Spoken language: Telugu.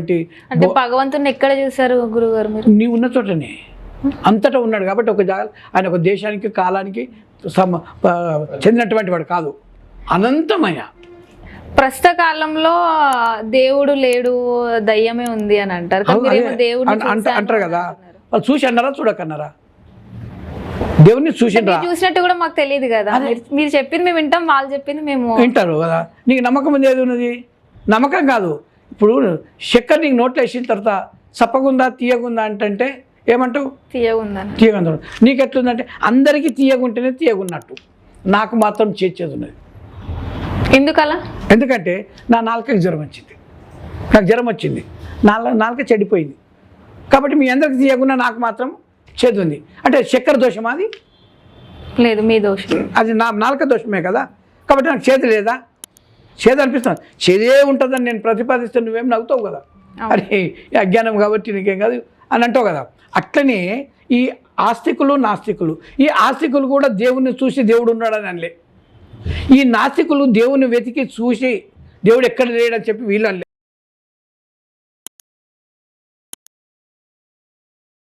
ఉన్నటువంటి అంటే భగవంతుని ఎక్కడ చూసారు గురుగారు మీరు? నీ ఉన్న చోటనే అంతటా ఉన్నాడు కాబట్టి ఒక ఆయన ఒక దేశానికి కాలానికి చెందినటువంటి వాడు కాదు, అనంతమయ. ప్రస్తుత కాలంలో దేవుడు లేడు, దయ్యమే ఉంది అని అంటారు. దేవుడు అంటారు కదా, వాళ్ళు చూసి అన్నారా చూడకన్నారా? దేవుడిని చూసినట్టు కూడా మాకు తెలియదు కదా. మీరు చెప్పింది మేము వింటాం, వాళ్ళు చెప్పింది మేము వింటారు కదా. నీకు నమ్మకం ఉంది ఏది ఉన్నది? నమ్మకం కాదు. ఇప్పుడు చక్కెర నీకు నోట్లో వేసిన తర్వాత సప్పగుందా తీయగుందా అంటే ఏమంటావు? తీయగుందా. నీకు ఎట్లుందంటే అందరికీ తీయగుంటేనే తీయగున్నట్టు, నాకు మాత్రం చేసేది ఉన్నది. ఎందుకలా? ఎందుకంటే నా నాలుకకి జ్వరం వచ్చింది, నాకు జ్వరం వచ్చింది, నాలుక చెడిపోయింది. కాబట్టి మీ అందరికి తీయకుండా నాకు మాత్రం చేదు ఉంది. అంటే చక్కెర దోషమా? అది లేదు, మీ దోషం. అది నా నాలుక దోషమే కదా. కాబట్టి నాకు చేదు లేదా? చేదు అనిపిస్తుంది. చేదే ఉంటుందని నేను ప్రతిపాదిస్తే నువ్వేం నవ్వుతావు కదా, అరే అజ్ఞానం కాబట్టి నీకేం కాదు అని అంటావు కదా. అట్లనే ఈ ఆస్తికులు నాస్తికులు, ఈ ఆస్తికులు కూడా దేవుణ్ణి చూసి దేవుడు ఉన్నాడని అనలే. ఈ నాస్తికులు దేవుని వెతికి చూసి దేవుడు ఎక్కడ లేడని చెప్పి వీళ్ళు అనలే.